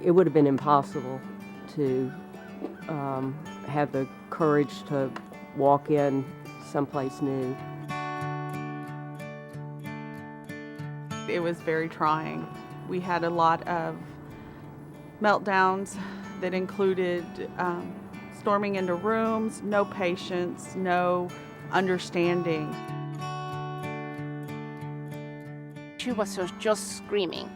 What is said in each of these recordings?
it would have been impossible to have the courage to walk in someplace new. It was very trying. We had a lot of meltdowns that included storming into rooms, no patience, no understanding. She was just screaming.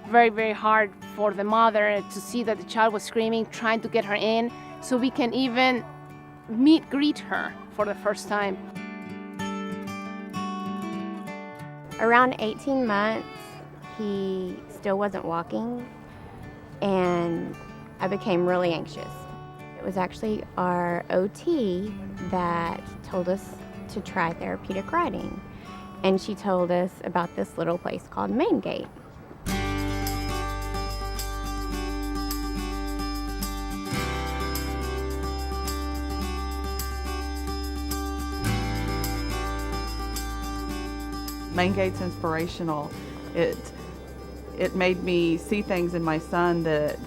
Very, very hard for the mother to see that the child was screaming, trying to get her in so we can even greet her for the first time. Around 18 months, he still wasn't walking, and I became really anxious. It was actually our OT that told us to try therapeutic riding, and she told us about this little place called Manegait. Mangait's inspirational. It made me see things in my son that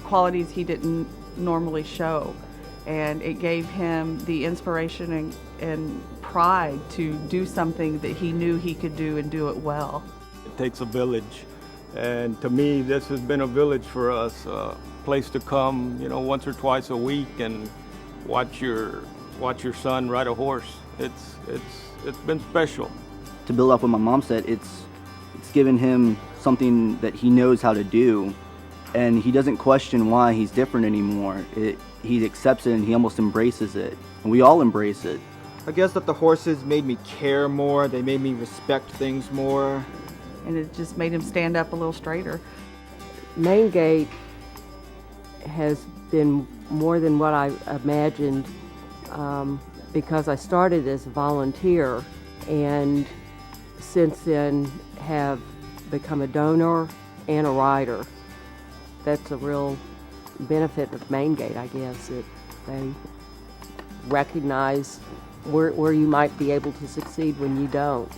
qualities he didn't normally show, and it gave him the inspiration and pride to do something that he knew he could do and do it well. It takes a village, and to me this has been a village for us, a place to come, once or twice a week and watch your son ride a horse. It's been special. To build up what my mom said, it's given him something that he knows how to do, and he doesn't question why he's different anymore. He accepts it and he almost embraces it, and we all embrace it. I guess that the horses made me care more, they made me respect things more. And it just made him stand up a little straighter. Manegait has been more than what I imagined, because I started as a volunteer, and since then have become a donor and a rider. That's a real benefit of Manegait, I guess, that they recognize where you might be able to succeed when you don't.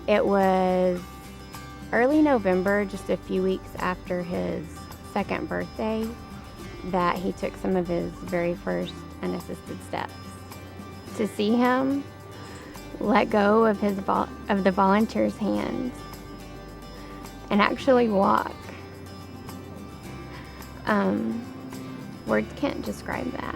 It was early November, just a few weeks after his second birthday, that he took some of his very first unassisted steps. To see him let go of the volunteer's hands and actually walk, words can't describe that.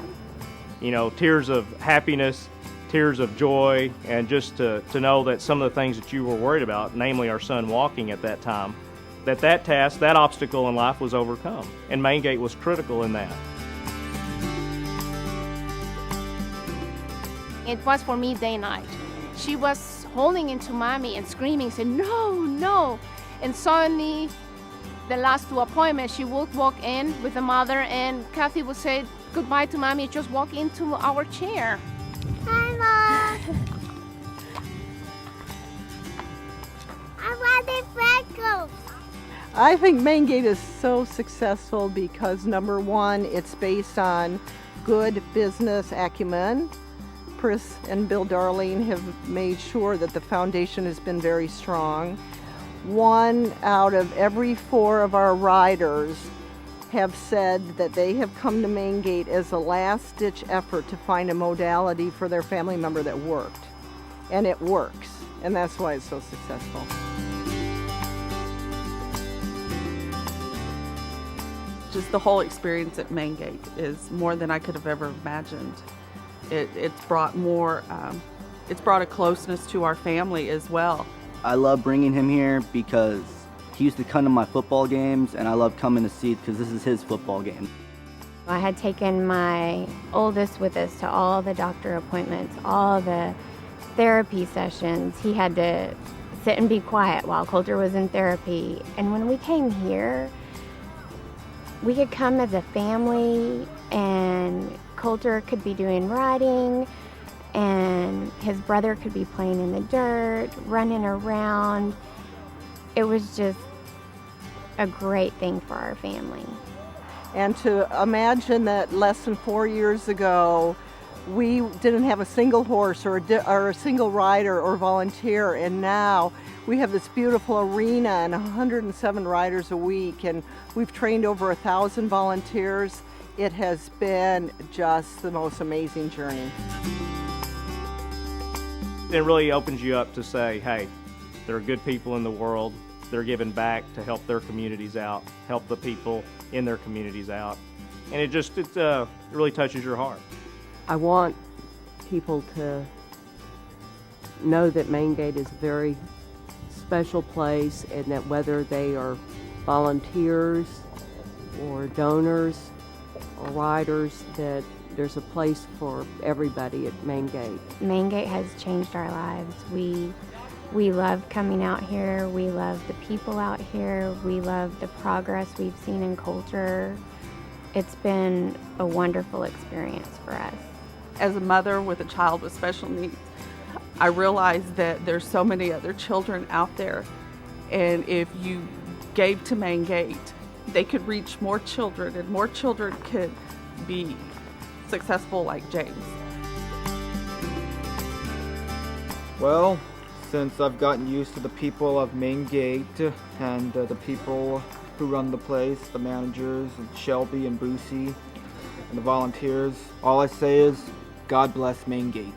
Tears of happiness, tears of joy, and just to know that some of the things that you were worried about, namely our son walking at that time, that task, that obstacle in life was overcome. And Manegait was critical in that. It was for me day and night. She was holding into mommy and screaming, saying, "No, no." And suddenly, the last two appointments, she would walk in with the mother, and Kathy would say goodbye to mommy, just walk into our chair. Hi, Mom. I want the freckles. I think Manegait is so successful because, number one, it's based on good business acumen. Chris and Bill Darling have made sure that the foundation has been very strong. 1 out of every 4 of our riders have said that they have come to Manegait as a last-ditch effort to find a modality for their family member that worked. And it works, and that's why it's so successful. Just the whole experience at Manegait is more than I could have ever imagined. It's brought a closeness to our family as well. I love bringing him here because he used to come to my football games, and I love coming to see because this is his football game. I had taken my oldest with us to all the doctor appointments, all the therapy sessions. He had to sit and be quiet while Coulter was in therapy. And when we came here, we could come as a family, and Coulter could be doing riding, and his brother could be playing in the dirt, running around. It was just a great thing for our family. And to imagine that less than 4 years ago, we didn't have a single horse or a single rider or volunteer, and now We have this beautiful arena and 107 riders a week, and we've trained over 1,000 volunteers. It has been just the most amazing journey. It really opens you up to say, hey, there are good people in the world. They're giving back to help their communities out, help the people in their communities out. And it really touches your heart. I want people to know that manegait is a very special place, and that whether they are volunteers or donors or riders, that there's a place for everybody at manegait. Manegait has changed our lives. We love coming out here. We love the people out here. We love the progress we've seen in culture. It's been a wonderful experience for us. As a mother with a child with special needs, I realize that there's so many other children out there, and if you gave to manegait, they could reach more children, and more children could be successful like James. Well, since I've gotten used to the people of manegait and the people who run the place, the managers, and Shelby and Boosie, and the volunteers, all I say is, God bless manegait.